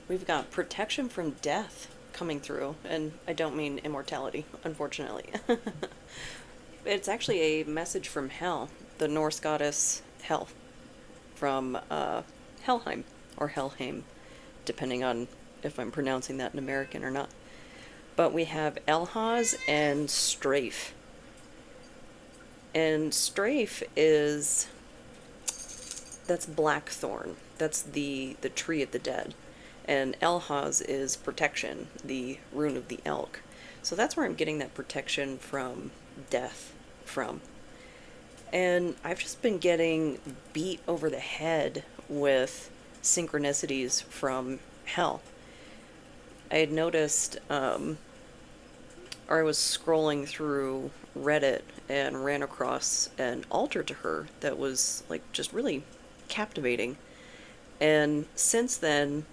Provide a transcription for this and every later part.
We've got protection from death coming through, and I don't mean immortality, unfortunately. It's actually a message from Hel, the Norse goddess Hel, from Helheim, or Helheim, depending on if I'm pronouncing that in American or not. But we have Elhaz and Strafe. And Strafe is, that's Blackthorn. That's the tree of the dead. And Elhaz is protection, the rune of the elk. So that's where I'm getting that protection from death from. And I've just been getting beat over the head with synchronicities from Hel. I had noticed, or I was scrolling through Reddit and ran across an altar to her that was like just really captivating. And since then,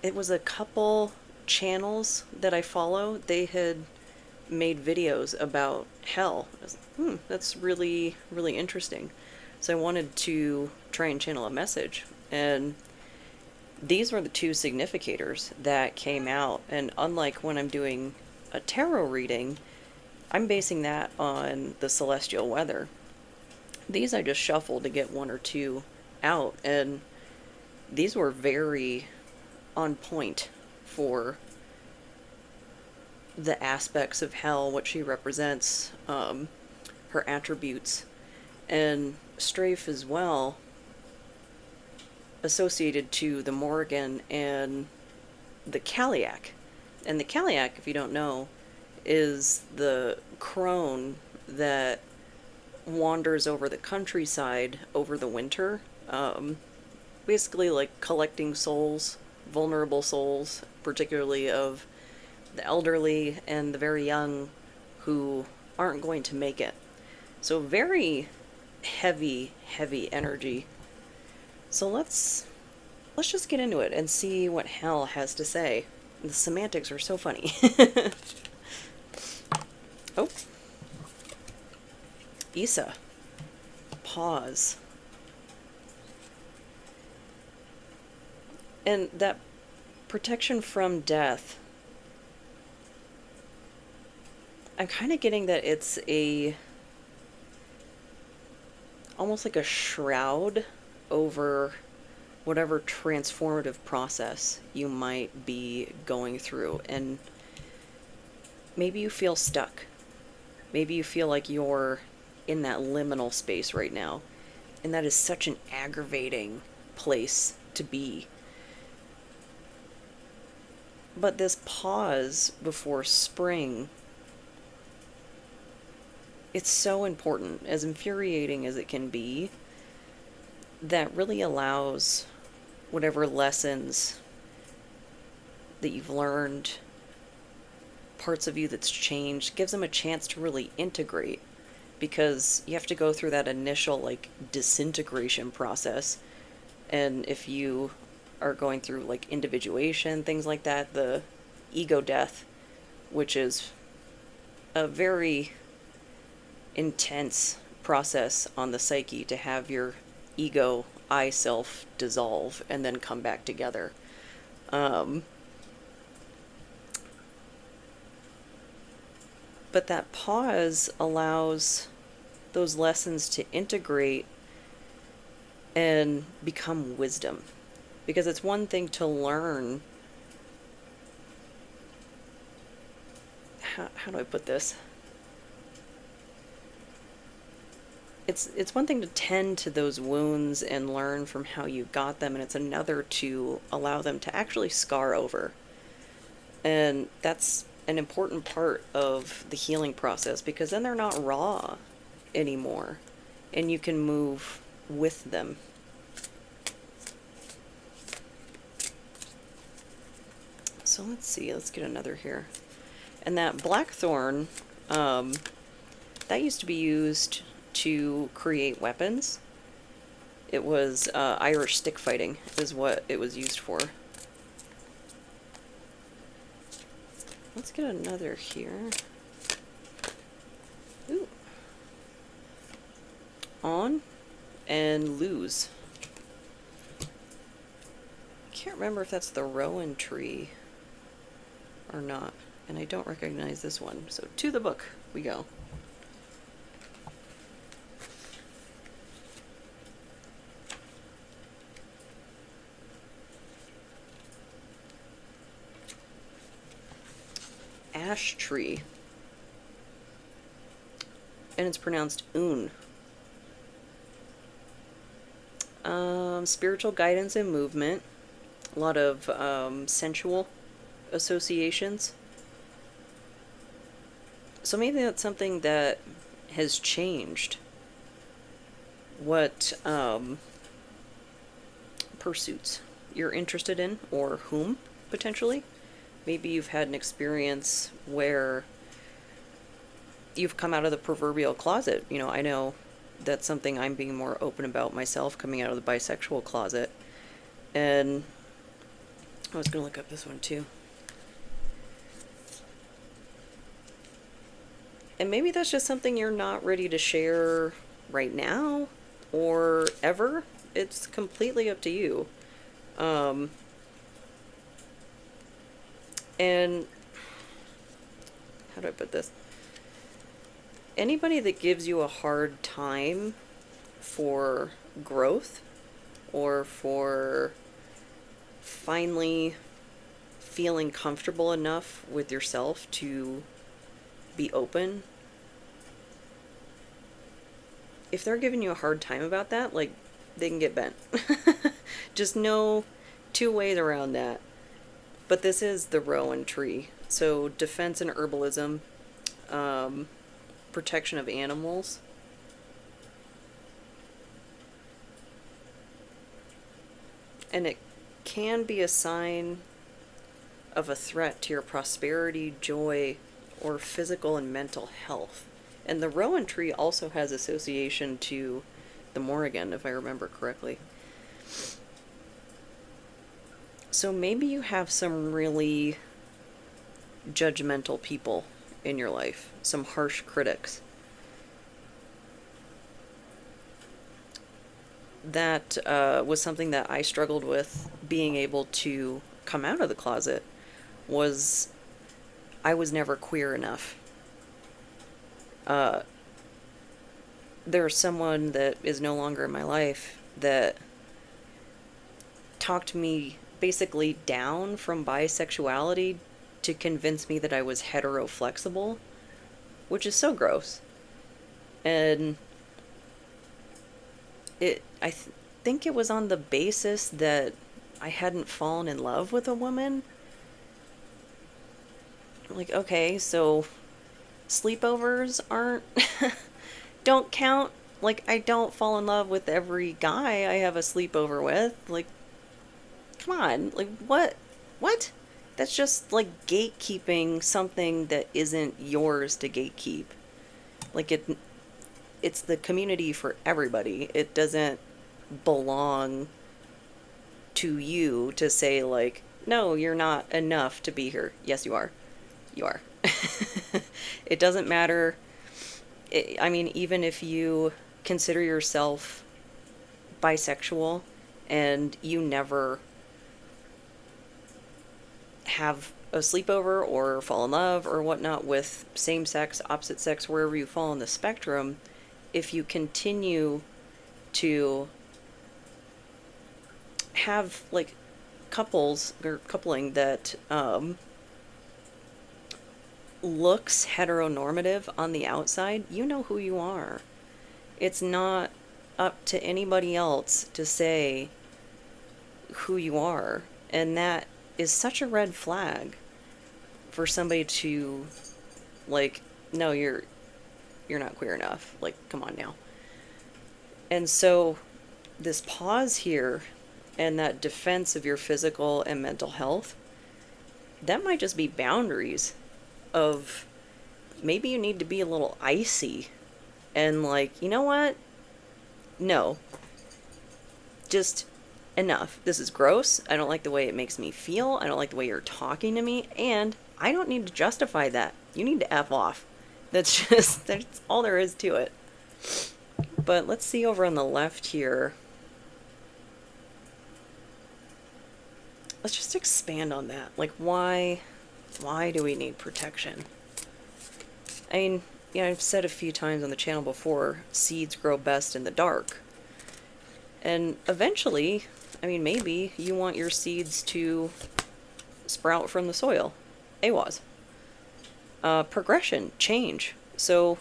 it was a couple channels that I follow. They had made videos about Hel. I was like, that's really, really interesting. So I wanted to try and channel a message. And these were the two significators that came out. And unlike when I'm doing a tarot reading, I'm basing that on the celestial weather. These I just shuffled to get one or two out, and these were very on point for the aspects of Hel, what she represents, her attributes, and Strafe as well, associated to the Morrigan and the Kaliak. And the Kaliak, if you don't know, is the crone that wanders over the countryside over the winter, basically like collecting souls, vulnerable souls, particularly of the elderly and the very young who aren't going to make it. So very heavy, heavy energy. So let's just get into it and see what Hel has to say. The semantics are so funny. Oh. Issa. Pause. And that protection from death, I'm kind of getting that it's almost like a shroud over whatever transformative process you might be going through. And maybe you feel stuck. Maybe you feel like you're in that liminal space right now. And that is such an aggravating place to be. But this pause before spring, it's so important, as infuriating as it can be, that really allows whatever lessons that you've learned, parts of you that's changed, gives them a chance to really integrate. Because you have to go through that initial like disintegration process. And if you are going through like individuation, things like that, the ego death, which is a very intense process on the psyche to have your ego, I self dissolve and then come back together. But that pause allows those lessons to integrate and become wisdom. Because it's one thing to learn. How do I put this? It's one thing to tend to those wounds and learn from how you got them, and it's another to allow them to actually scar over. And that's an important part of the healing process, because then they're not raw anymore, and you can move with them. So let's see, let's get another here. And that blackthorn, that used to be used to create weapons. It was Irish stick fighting is what it was used for. Let's get another here. Ooh. On and lose. can't remember if that's the Rowan tree or not. And I don't recognize this one. So to the book we go. Ash tree. And it's pronounced Un. Spiritual guidance and movement. A lot of sensual associations. So maybe that's something that has changed. What pursuits you're interested in, or whom, potentially. Maybe you've had an experience where you've come out of the proverbial closet. You know, I know that's something I'm being more open about myself, coming out of the bisexual closet. And I was going to look up this one too. And maybe that's just something you're not ready to share right now or ever. It's completely up to you. And how do I put this? Anybody that gives you a hard time for growth or for finally feeling comfortable enough with yourself to be open, if they're giving you a hard time about that, like, they can get bent. Just no two ways around that. But this is the Rowan tree. So defense and herbalism, protection of animals. And it can be a sign of a threat to your prosperity, joy, or physical and mental health. And the Rowan tree also has association to the Morrigan, if I remember correctly. So maybe you have some really judgmental people in your life, some harsh critics. That was something that I struggled with being able to come out of the closet, was I was never queer enough. There's someone that is no longer in my life that talked me basically down from bisexuality to convince me that I was hetero-flexible, which is so gross. And I think it was on the basis that I hadn't fallen in love with a woman. Like, okay, so sleepovers aren't don't count. Like, I don't fall in love with every guy I have a sleepover with. Like, come on. Like, what? That's just like gatekeeping something that isn't yours to gatekeep. Like, it's the community for everybody. It doesn't belong to you to say, like, no, you're not enough to be here. Yes, you are. You are. It doesn't matter. I mean, even if you consider yourself bisexual and you never have a sleepover or fall in love or whatnot with same sex, opposite sex, wherever you fall on the spectrum, if you continue to have like couples or coupling that looks heteronormative on the outside, you know who you are. It's not up to anybody else to say who you are. And that is such a red flag for somebody to, like, no, you're not queer enough. Like, come on now. And so this pause here and that defense of your physical and mental health, that might just be boundaries of maybe you need to be a little icy and like, you know what? No. Just enough. This is gross. I don't like the way it makes me feel. I don't like the way you're talking to me. And I don't need to justify that. You need to F off. That's all there is to it. But let's see over on the left here. let's just expand on that. Like, why do we need protection? I mean, I've said a few times on the channel before, seeds grow best in the dark. And eventually, I mean, maybe you want your seeds to sprout from the soil. AWAS. Progression, change. So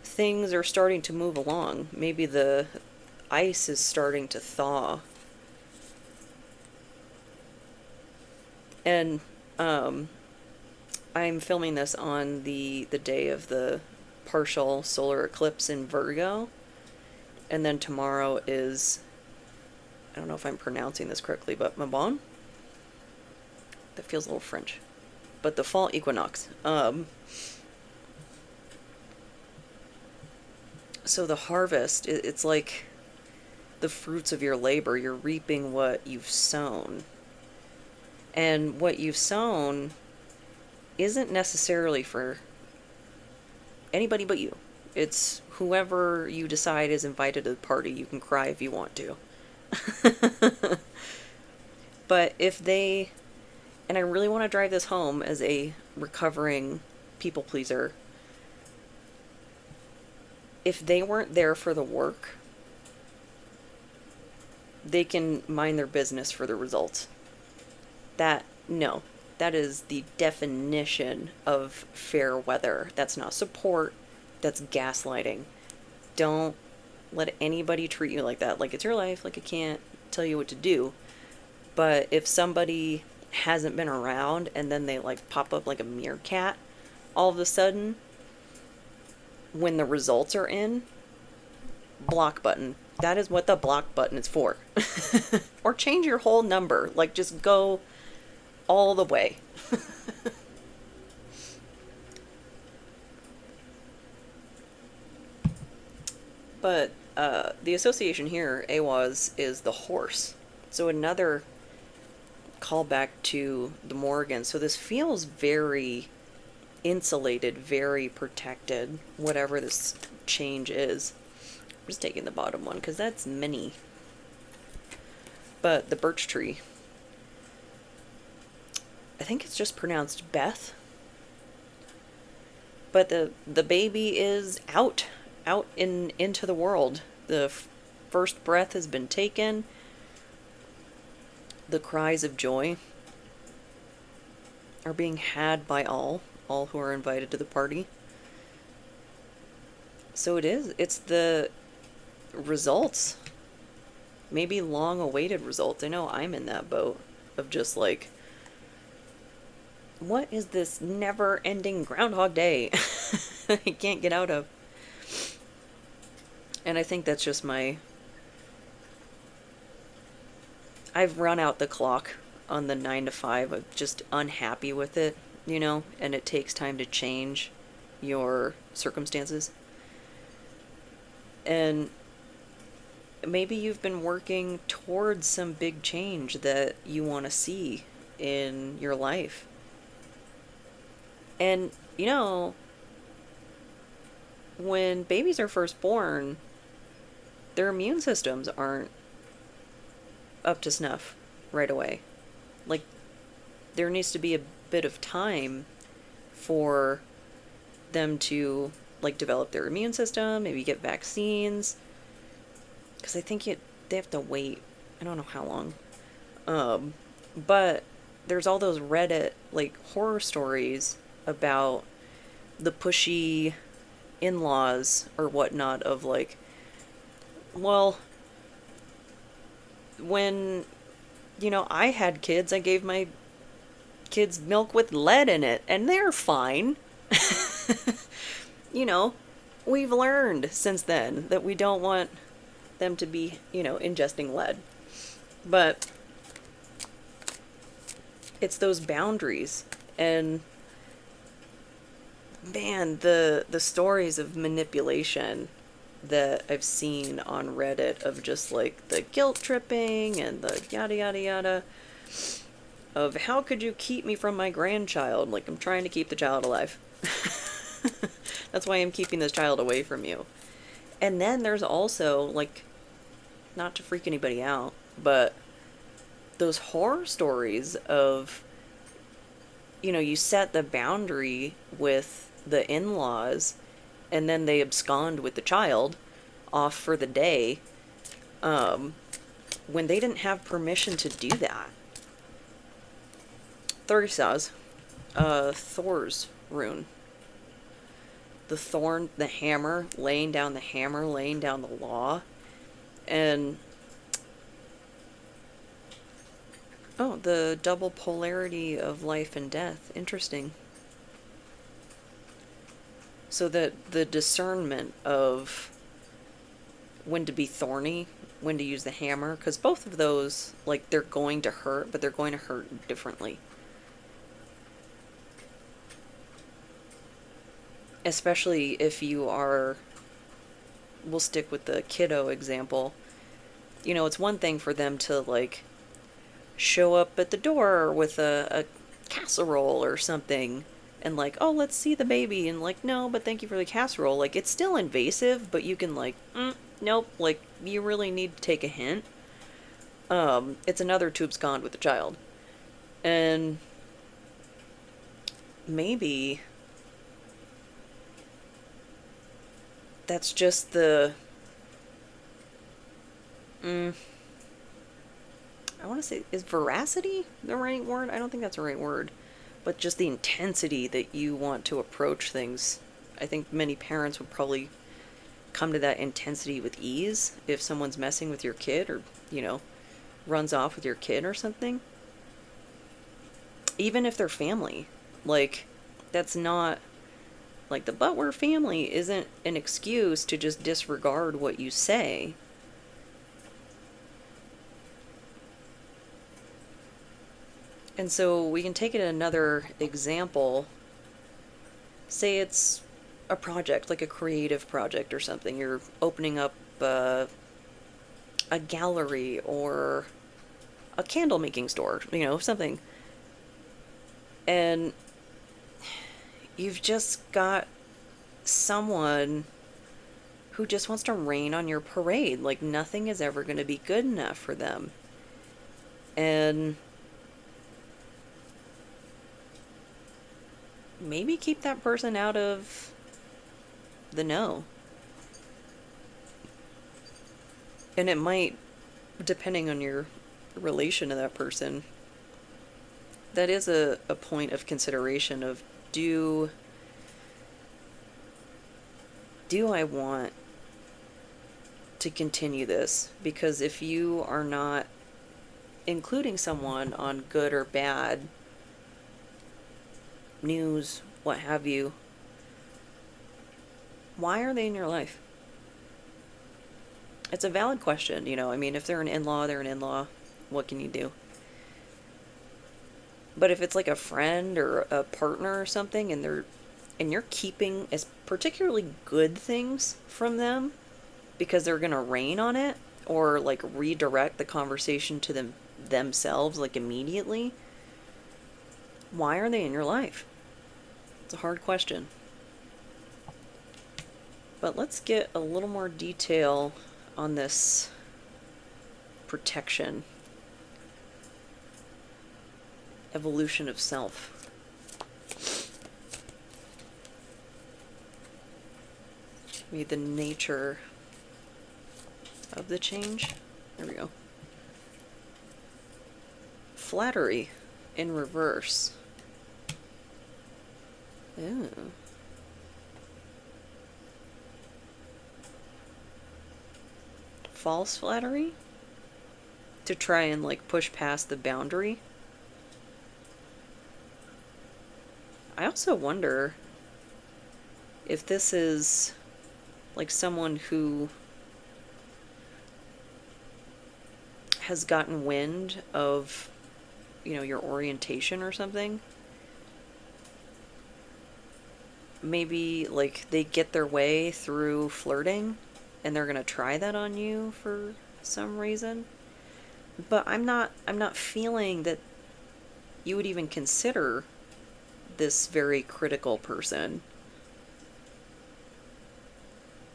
things are starting to move along. Maybe the ice is starting to thaw. And I'm filming this on the day of the partial solar eclipse in Virgo. And then tomorrow is, I don't know if I'm pronouncing this correctly, but Mabon? That feels a little French. But the fall equinox. So the harvest, it's like the fruits of your labor. You're reaping what you've sown. And what you've sown isn't necessarily for anybody but you. It's whoever you decide is invited to the party. You can cry if you want to. But if they, and I really want to drive this home as a recovering people pleaser, if they weren't there for the work, they can mind their business for the results. That is the definition of fair weather. That's not support. That's gaslighting. Don't let anybody treat you like that. Like, it's your life. Like, I can't tell you what to do. But if somebody hasn't been around and then they like pop up like a meerkat all of a sudden when the results are in, block button. That is what the block button is for. Or change your whole number. Like, just go all the way. But the association here, AWAS, is the horse. So another callback to the Morgan. So this feels very insulated, very protected, whatever this change is. I'm just taking the bottom one because that's mini. But the birch tree, I think it's just pronounced Beth. But the baby is out into the world. The first breath has been taken. The cries of joy are being had by all who are invited to the party. So it's the results. Maybe long awaited results. I know I'm in that boat of just like, what is this never ending Groundhog Day I can't get out of? And I think that's just I've run out the clock on the 9 to 5. I'm just unhappy with it, and it takes time to change your circumstances. And maybe you've been working towards some big change that you want to see in your life. And, when babies are first born, their immune systems aren't up to snuff right away. Like, there needs to be a bit of time for them to, like, develop their immune system, maybe get vaccines. Because I think they have to wait. I don't know how long. But there's all those Reddit, like, horror stories about the pushy in-laws or whatnot of, like, well, when, I had kids, I gave my kids milk with lead in it, and they're fine. We've learned since then that we don't want them to be, ingesting lead. But it's those boundaries. And man, the stories of manipulation that I've seen on Reddit of just like the guilt tripping and the yada yada yada of how could you keep me from my grandchild? Like, I'm trying to keep the child alive. That's why I'm keeping this child away from you. And then there's also, like, not to freak anybody out, but those horror stories of, you know, you set the boundary with the in-laws and then they abscond with the child off for the day, when they didn't have permission to do that. 30 saws. Thor's rune. The thorn, the hammer, laying down the hammer, laying down the law. And oh, the double polarity of life and death. Interesting. So that the discernment of when to be thorny, when to use the hammer, because both of those, like, they're going to hurt, but they're going to hurt differently. Especially if you are, we'll stick with the kiddo example. You know, it's one thing for them to, like, show up at the door with a casserole or something and, like, oh, let's see the baby, and, like, no, but thank you for the casserole. Like, it's still invasive, but you can, like, nope, like, you really need to take a hint. It's another to abscond with the child. And maybe that's just the I want to say, is veracity the right word? I don't think that's the right word. But just the intensity that you want to approach things. I think many parents would probably come to that intensity with ease if someone's messing with your kid, or, you know, runs off with your kid or something. Even if they're family. Like, that's not, like, the "but we're family" isn't an excuse to just disregard what you say. And so we can take it another example. Say it's a project, like a creative project or something. You're opening up a gallery or a candle making store, you know, something. And you've just got someone who just wants to rain on your parade. Like, nothing is ever going to be good enough for them. And maybe keep that person out of the know. And it might, depending on your relation to that person, that is a point of consideration of, do I want to continue this? Because if you are not including someone on good or bad news, what have you, why are they in your life? It's a valid question, you know. I mean, if they're an in-law, they're an in-law. What can you do? But if it's like a friend or a partner or something, and you're keeping as particularly good things from them because they're gonna rain on it, or like redirect the conversation to themselves, like, immediately, why are they in your life? It's a hard question. But let's get a little more detail on this protection. Evolution of self. Maybe the nature of the change. There we go. Flattery in reverse. Ooh. False flattery? To try and, like, push past the boundary? I also wonder if this is, like, someone who has gotten wind of, you know, your orientation or something. Maybe, like, they get their way through flirting and they're gonna try that on you for some reason. But I'm not feeling that you would even consider this very critical person.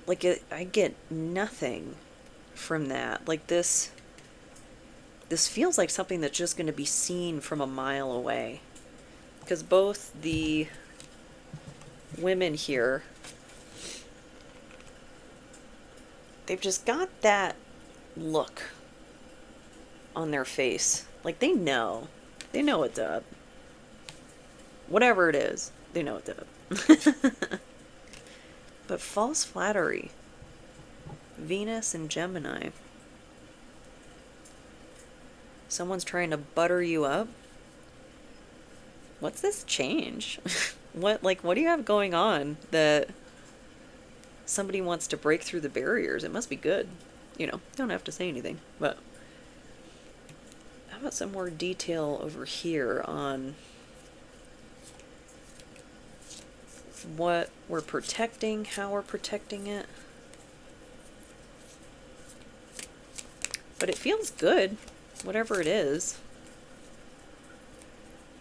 Like, I get nothing from that. Like, this this feels like something that's just going to be seen from a mile away. Because both the women here, they've just got that look on their face. Like they know. They know what's up. Whatever it is, they know what's up. But false flattery. Venus and Gemini. Someone's trying to butter you up. What's this change? What do you have going on that somebody wants to break through the barriers? It must be good. You know, don't have to say anything. But how about some more detail over here on what we're protecting, how we're protecting it? But it feels good, whatever it is.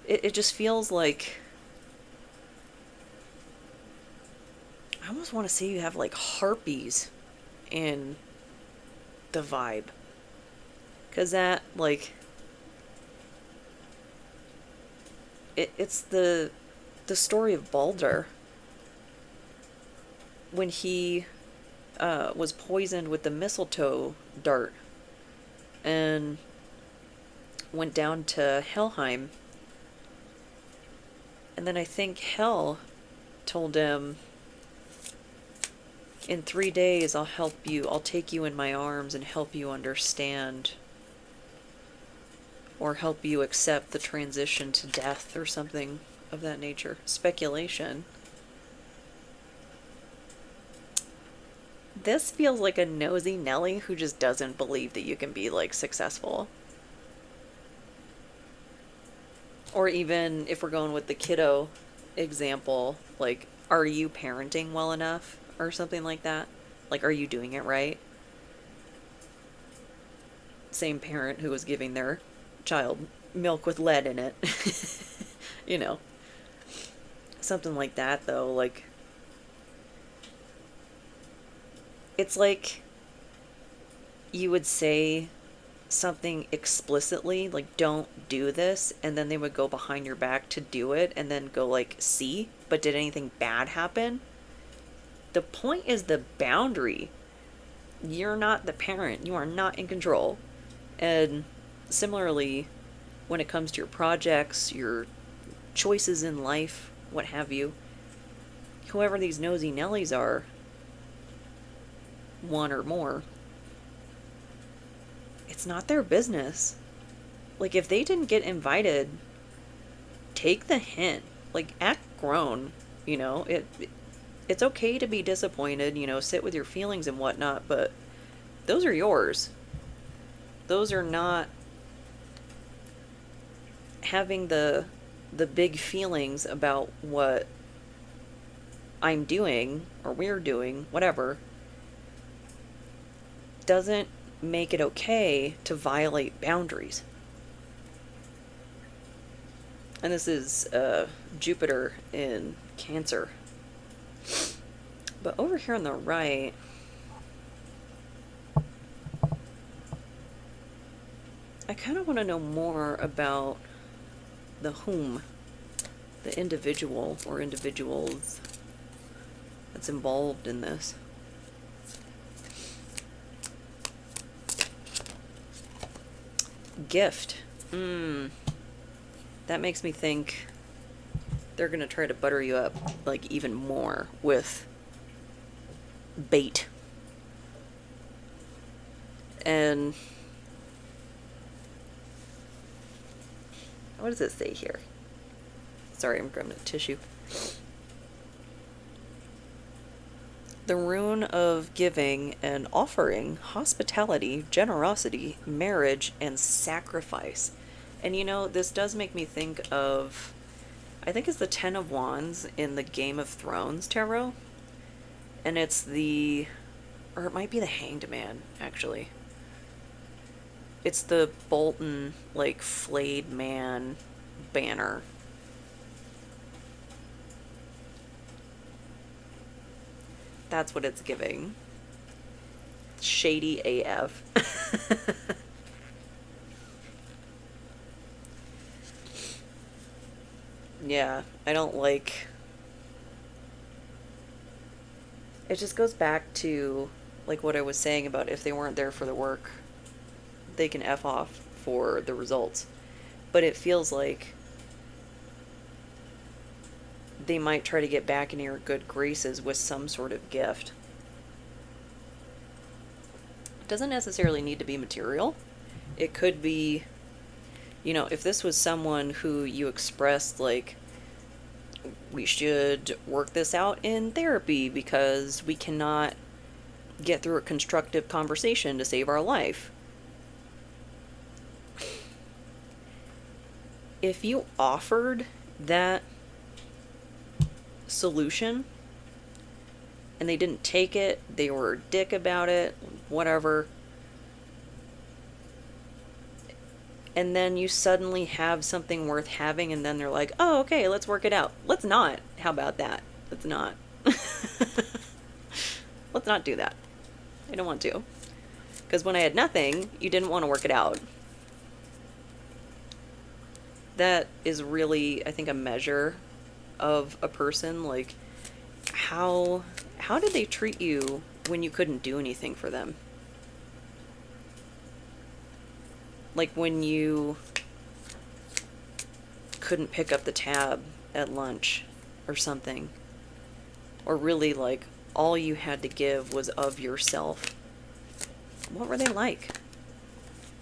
It just feels like, I almost want to say you have like harpies in the vibe. Because that, like, it's the story of Balder. When he was poisoned with the mistletoe dart and went down to Helheim. And then I think Hel told him, in 3 days I'll help you, I'll take you in my arms and help you understand, or help you accept the transition to death, or something of that nature. Speculation. This feels like a nosy Nelly who just doesn't believe that you can be, like, successful. Or even, if we're going with the kiddo example, like, are you parenting well enough? Or something like that. Like, are you doing it right? Same parent who was giving their child milk with lead in it. You know. Something like that, though. Like, it's like you would say something explicitly, like, don't do this, and then they would go behind your back to do it, and then go like, see, but did anything bad happen? The point is the boundary. You're not the parent. You are not in control. And similarly, when it comes to your projects, your choices in life, what have you, whoever these nosy Nellies are, one or more, it's not their business. Like, if they didn't get invited, take the hint. Like, act grown, you know? It's okay to be disappointed, you know, sit with your feelings and whatnot, but those are yours. Those are not having the big feelings about what I'm doing, or we're doing, whatever, doesn't make it okay to violate boundaries. And this is Jupiter in Cancer. But over here on the right, I kind of want to know more about the whom, the individual or individuals that's involved in this. Gift. That makes me think they're going to try to butter you up, like, even more with bait. And what does it say here? Sorry, I'm grabbing a tissue. The rune of giving and offering, hospitality, generosity, marriage, and sacrifice. And you know, this does make me think of, I think it's the Ten of Wands in the Game of Thrones tarot. And it's the, or it might be the Hanged Man, actually. It's the Bolton, like, flayed man banner. That's what it's giving. Shady AF. Yeah, I don't like. It just goes back to like what I was saying about if they weren't there for the work, they can F off for the results. But it feels like they might try to get back in your good graces with some sort of gift. It doesn't necessarily need to be material. It could be, if this was someone who you expressed, like, we should work this out in therapy because we cannot get through a constructive conversation to save our life. If you offered that solution and they didn't take it, they were a dick about it, whatever, and then you suddenly have something worth having, and then they're like, oh, okay, let's work it out. Let's not. How about that? Let's not. Let's not do that. I don't want to. Because when I had nothing, you didn't want to work it out. That is really, I think, a measure of a person. Like, how did they treat you when you couldn't do anything for them? Like when you couldn't pick up the tab at lunch or something. Or really, like, all you had to give was of yourself. What were they like?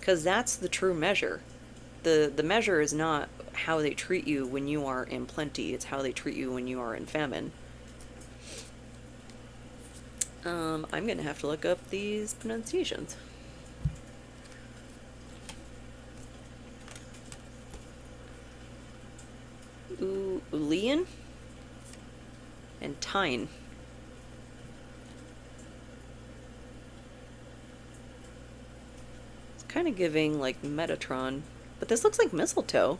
Because that's the true measure. The measure is not how they treat you when you are in plenty. It's how they treat you when you are in famine. I'm going to have to look up these pronunciations. Ulian and Tyne. It's kind of giving like Metatron, but this looks like mistletoe.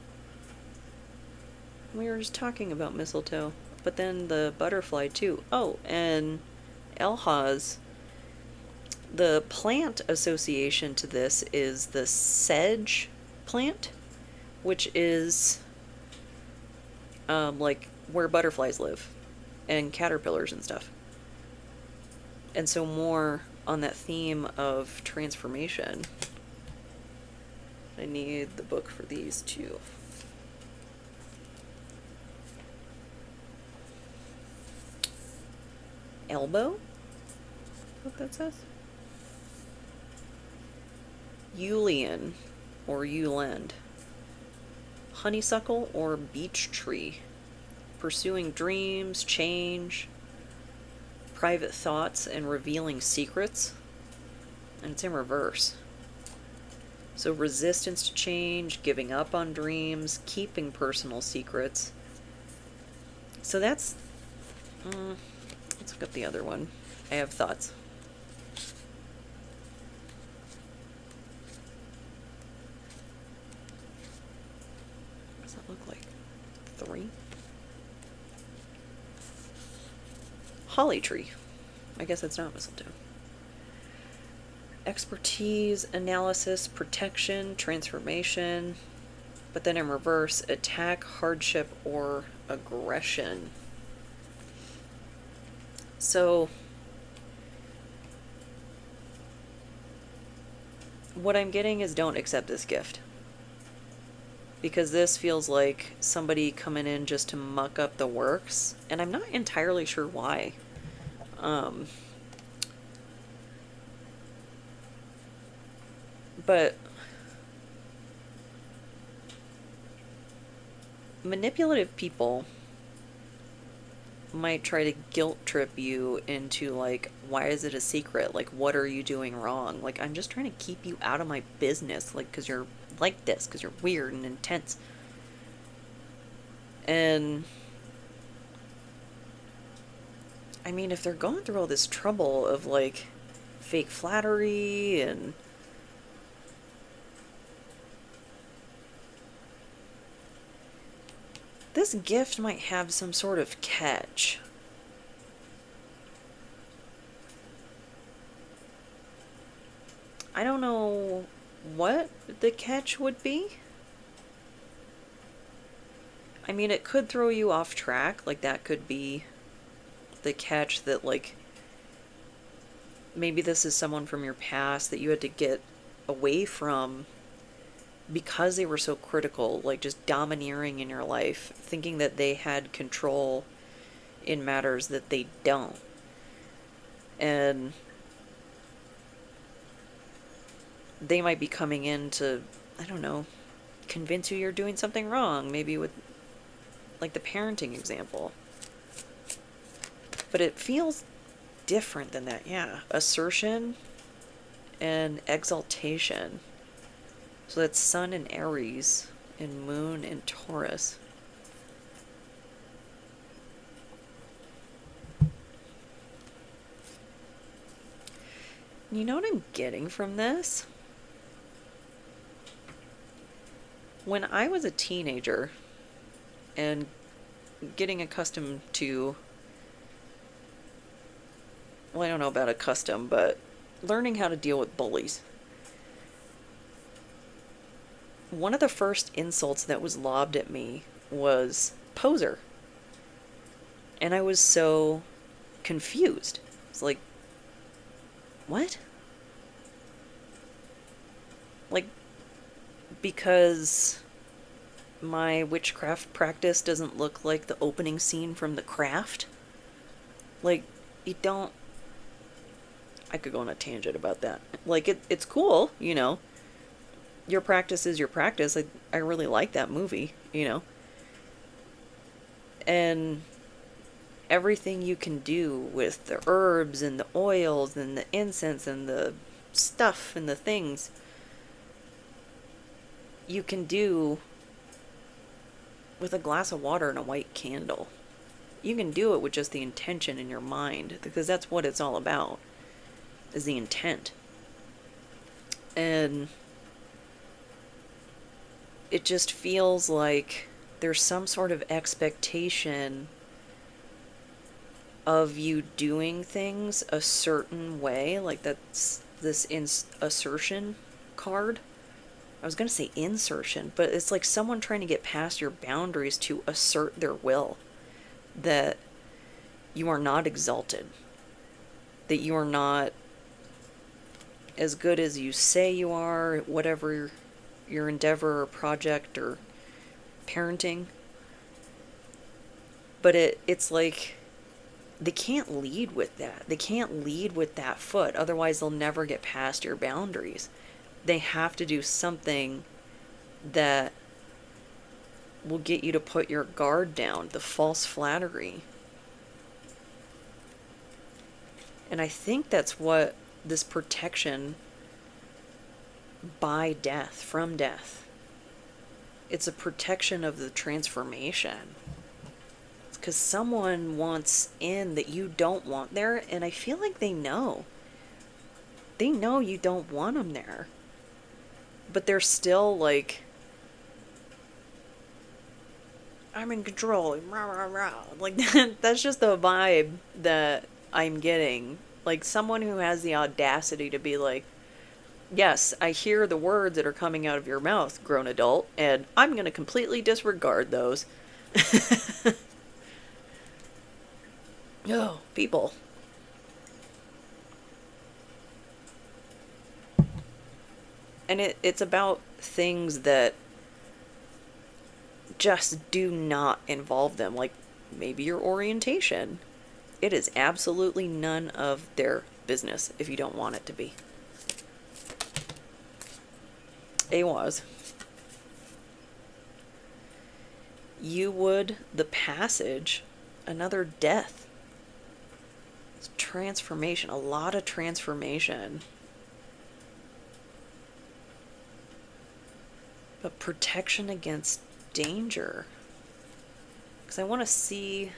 We were just talking about mistletoe, but then the butterfly too. Oh, and Elhaz. The plant association to this is the sedge plant, which is like where butterflies live and caterpillars and stuff. And so more on that theme of transformation. I need the book for these too. Elbow? What that says? Ulian or Uland. Honeysuckle or beech tree. Pursuing dreams, change, private thoughts, and revealing secrets. And it's in reverse. So resistance to change, giving up on dreams, keeping personal secrets. So that's... let's look up the other one. I have thoughts. What does that look like? 3? Holly tree. I guess it's not mistletoe. Expertise, analysis, protection, transformation. But then in reverse, attack, hardship, or aggression. So what I'm getting is don't accept this gift. Because this feels like somebody coming in just to muck up the works. And I'm not entirely sure why. But manipulative people might try to guilt trip you into, like, why is it a secret? Like, what are you doing wrong? Like, I'm just trying to keep you out of my business, like, because you're like this, because you're weird and intense. And I mean, if they're going through all this trouble of, like, fake flattery and this gift might have some sort of catch. I don't know what the catch would be. I mean, it could throw you off track. Like, that could be the catch, that, like, maybe this is someone from your past that you had to get away from because they were so critical, like just domineering in your life, thinking that they had control in matters that they don't. And they might be coming in to, I don't know, convince you you're doing something wrong, maybe with like the parenting example. But it feels different than that, yeah. Assertion and exaltation. So that's Sun in Aries and Moon in Taurus. You know what I'm getting from this? When I was a teenager and getting accustomed to, well, I don't know about accustomed, but learning how to deal with bullies. One of the first insults that was lobbed at me was poser. And I was so confused. It's like, what? Like, because my witchcraft practice doesn't look like the opening scene from The Craft? Like, you don't... I could go on a tangent about that. Like, it's cool, you know. Your practice is your practice. I really like that movie, you know. And everything you can do with the herbs and the oils and the incense and the stuff and the things, you can do with a glass of water and a white candle. You can do it with just the intention in your mind, because that's what it's all about, is the intent. And it just feels like there's some sort of expectation of you doing things a certain way. Like, that's this assertion card. I was going to say insertion, but it's like someone trying to get past your boundaries to assert their will. That you are not exalted. That you are not as good as you say you are, whatever your endeavor or project or parenting. But it's like they can't lead with that. They can't lead with that foot. Otherwise, they'll never get past your boundaries. They have to do something that will get you to put your guard down, the false flattery. And I think that's what this protection by death, from death. It's a protection of the transformation. It's because someone wants in that you don't want there, and I feel like they know. They know you don't want them there. But they're still like, I'm in control, rah, rah, rah. Like, that's just the vibe that I'm getting. Like, someone who has the audacity to be like, yes, I hear the words that are coming out of your mouth, grown adult, and I'm going to completely disregard those. Oh, people. And it's about things that just do not involve them. Like, maybe your orientation. It is absolutely none of their business if you don't want it to be. AWAS. You would, the passage, another death. It's transformation, a lot of transformation. But protection against danger. Because I want to see,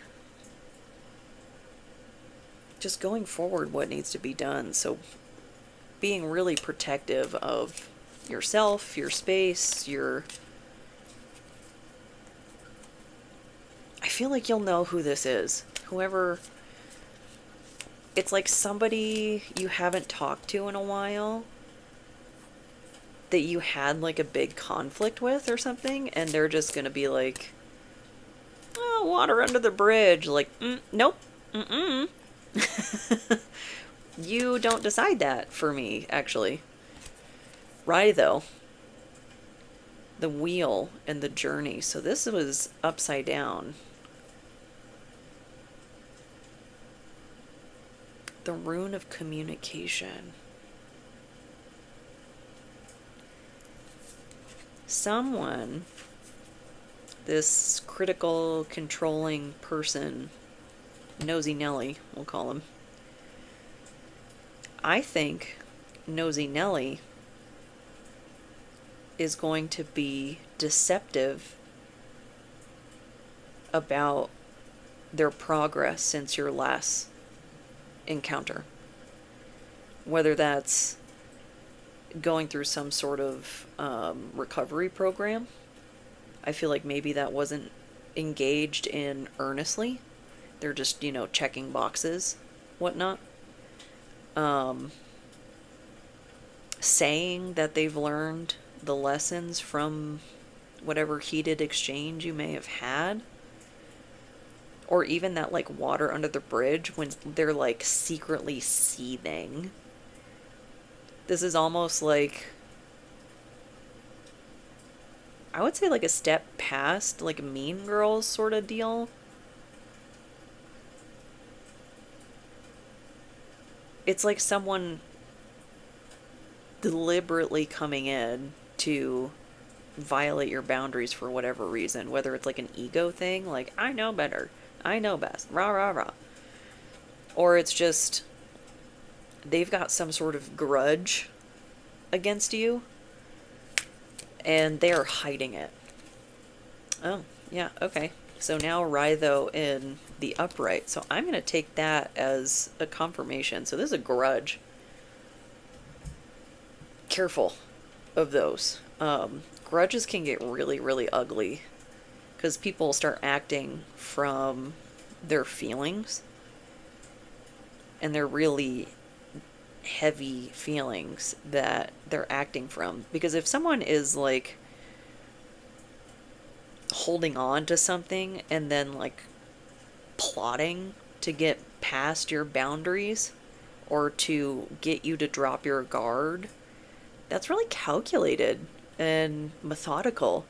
just going forward, what needs to be done. So being really protective of yourself, your space, your... I feel like you'll know who this is. Whoever... It's like somebody you haven't talked to in a while, that you had like a big conflict with or something, and they're just gonna be like, oh, water under the bridge. Like, nope. Mm-mm. You don't decide that for me, actually. Right, though. The wheel and the journey. So this was upside down. The rune of communication. Someone, this critical, controlling person, Nosy Nelly, we'll call him. I think Nosy Nelly is going to be deceptive about their progress since your last encounter. Whether that's going through some sort of recovery program. I feel like maybe that wasn't engaged in earnestly. They're just, checking boxes, whatnot. Saying that they've learned the lessons from whatever heated exchange you may have had. Or even that, like, water under the bridge when they're, like, secretly seething. This is almost like, I would say, like, a step past, like, a Mean Girls sort of deal. It's like someone deliberately coming in to violate your boundaries for whatever reason, whether it's like an ego thing, like, I know better, I know best, rah, rah, rah. Or it's just, they've got some sort of grudge against you, and they're hiding it. Oh, yeah, okay. So now Rytho in the upright. So I'm going to take that as a confirmation. So this is a grudge. Careful of those. Grudges can get really, really ugly because people start acting from their feelings, and they're really heavy feelings that they're acting from. Because if someone is like holding on to something and then like plotting to get past your boundaries or to get you to drop your guard, that's really calculated and methodical.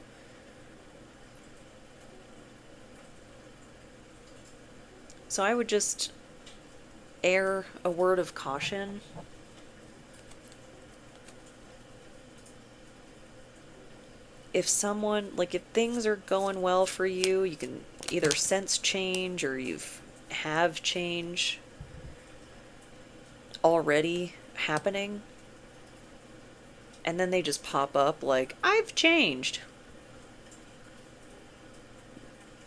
So I would just air a word of caution. If someone, like, if things are going well for you, you can either sense change or have change already happening, and then they just pop up like, I've changed.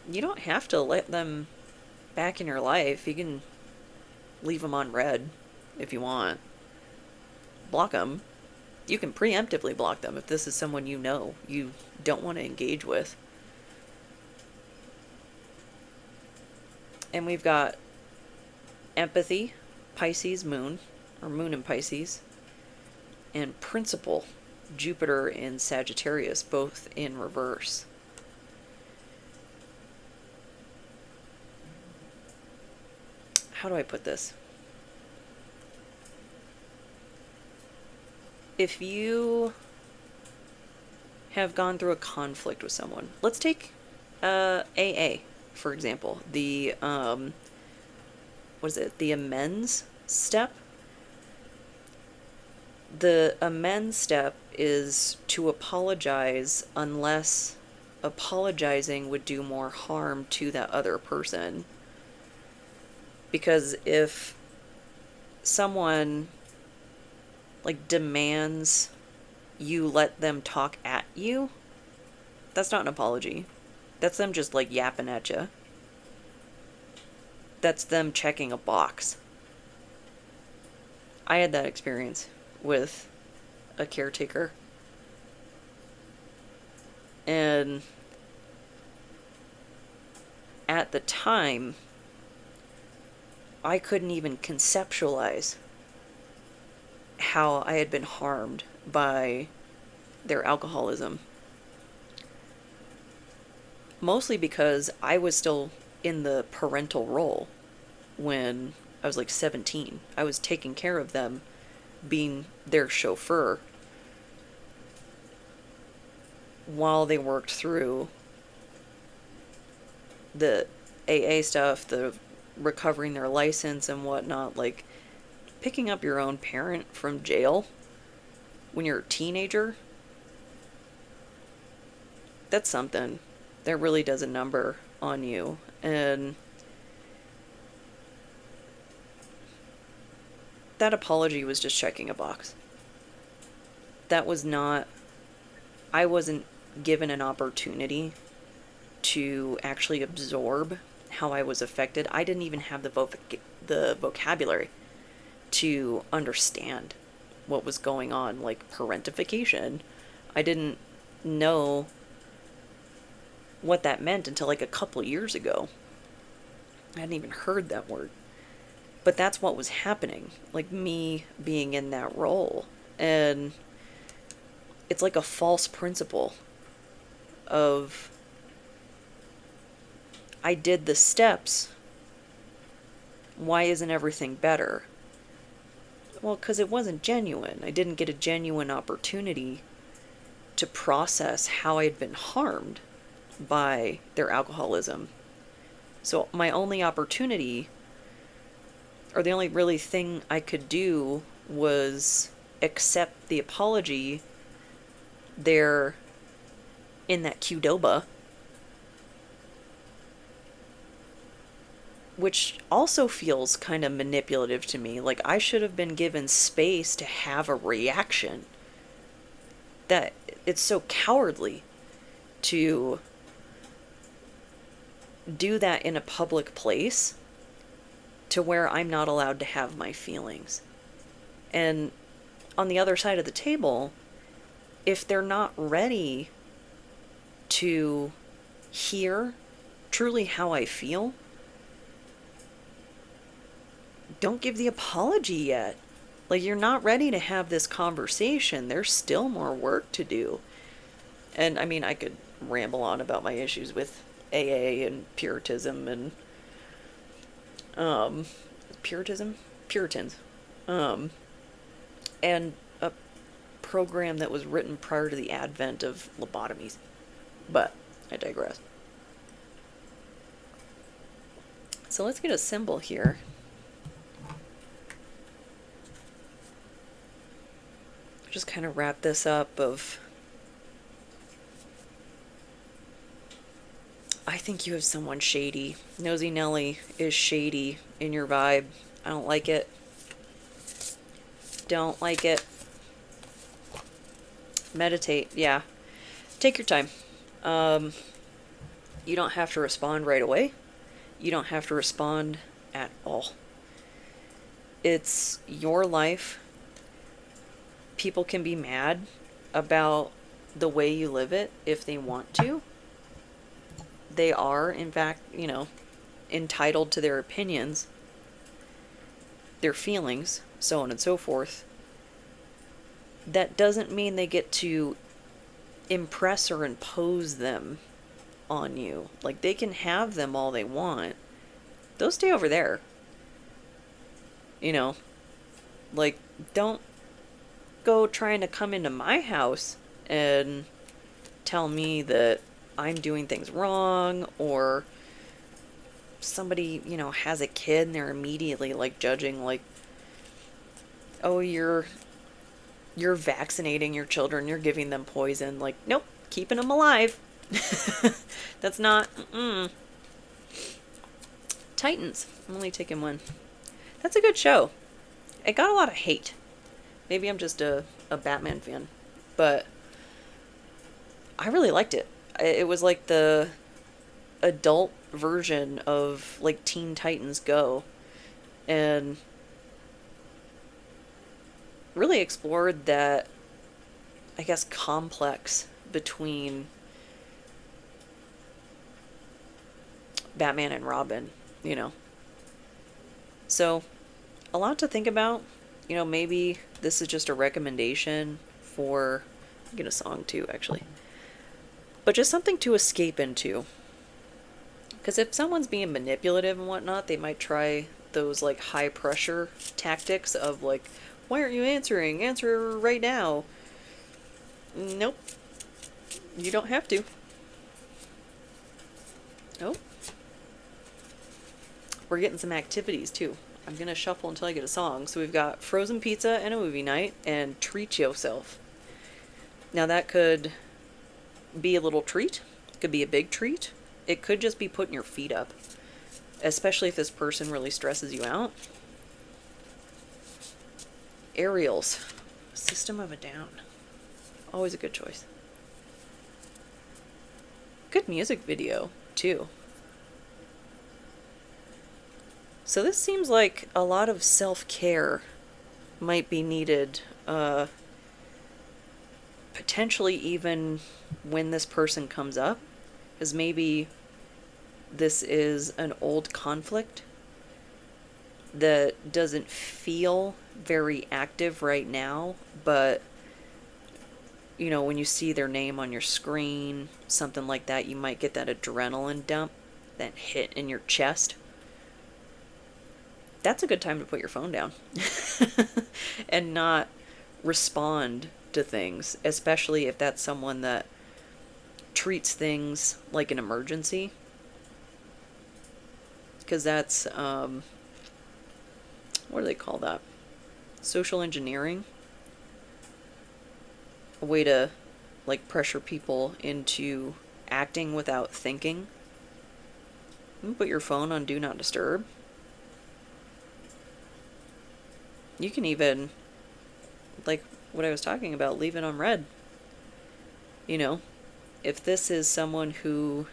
You don't have to let them back in your life. You can leave them on red if you want. Block them. You can preemptively block them if this is someone you don't want to engage with. And we've got empathy, Pisces moon, or moon in Pisces, and principle, Jupiter in Sagittarius, both in reverse. How do I put this? If you have gone through a conflict with someone, let's take AA, for example. The, what is it? The amends step. The amends step is to apologize unless apologizing would do more harm to that other person. Because if someone like demands you let them talk at you, that's not an apology. That's them just like yapping at you. That's them checking a box. I had that experience with a caretaker. And at the time, I couldn't even conceptualize how I had been harmed by their alcoholism. mostly because I was still in the parental role when I was like 17. I was taking care of them, being their chauffeur while they worked through the AA stuff, the recovering their license and whatnot. Like, picking up your own parent from jail when you're a teenager, that's something that really does a number on you. And that apology was just checking a box. That was not, I wasn't given an opportunity to actually absorb how I was affected. I didn't even have the vocabulary to understand what was going on, like parentification. I didn't know what that meant until like a couple years ago. I hadn't even heard that word. But that's what was happening, like me being in that role. And it's like a false principle of, I did the steps, why isn't everything better? Well, because it wasn't genuine. I didn't get a genuine opportunity to process how I'd been harmed by their alcoholism. So my only opportunity, or the only really thing I could do, was accept the apology there in that Qdoba, which also feels kind of manipulative to me. Like, I should have been given space to have a reaction. That it's so cowardly to do that in a public place to where I'm not allowed to have my feelings. And on the other side of the table, if they're not ready to hear truly how I feel, don't give the apology yet. Like, you're not ready to have this conversation. There's still more work to do. And I mean, I could ramble on about my issues with AA and Puritanism and Puritans, and a program that was written prior to the advent of lobotomies. But I digress. So let's get a symbol here. Just kind of wrap this up of, I think you have someone shady. Nosy Nelly is shady in your vibe. I don't like it. Don't like it. Meditate. Yeah. Take your time. You don't have to respond right away. You don't have to respond at all. It's your life. People can be mad about the way you live it if they want to. They are, in fact, entitled to their opinions, their feelings, so on and so forth. That doesn't mean they get to impress or impose them on you. Like, they can have them all they want. Those stay over there. Like, don't go trying to come into my house and tell me that I'm doing things wrong, or somebody, has a kid and they're immediately like judging, like, oh, you're vaccinating your children, you're giving them poison. Like, nope, keeping them alive. That's not, Titans. I'm only taking one. That's a good show. It got a lot of hate. Maybe I'm just a Batman fan, but I really liked it. It was like the adult version of like Teen Titans Go, and really explored that, I guess, complex between Batman and Robin, So, a lot to think about. Maybe this is just a recommendation for, I'll get a song too, actually. But just something to escape into. Because if someone's being manipulative and whatnot, they might try those like high pressure tactics of like, why aren't you answering? Answer right now. Nope. You don't have to. Oh. We're getting some activities too. I'm gonna shuffle until I get a song. So we've got frozen pizza and a movie night and treat yourself. Now that could be a little treat. It could be a big treat. It could just be putting your feet up. Especially if this person really stresses you out. Aerials. System of a Down. Always a good choice. Good music video, too. So this seems like a lot of self-care might be needed. Potentially even when this person comes up. Because maybe this is an old conflict that doesn't feel very active right now, but you know, when you see their name on your screen, something like that, you might get that adrenaline dump, that hit in your chest. That's a good time to put your phone down and not respond to things, especially if that's someone that treats things like an emergency. Because that's, what do they call that? Social engineering. A way to, like, pressure people into acting without thinking. You can put your phone on Do Not Disturb. You can even, like what I was talking about, leave it on red. You know, if this is someone who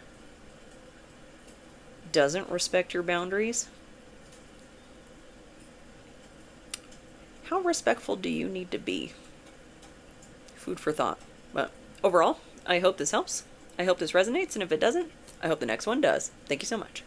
doesn't respect your boundaries, how respectful do you need to be? Food for thought. But overall, I hope this helps. I hope this resonates, and if it doesn't, I hope the next one does. Thank you so much.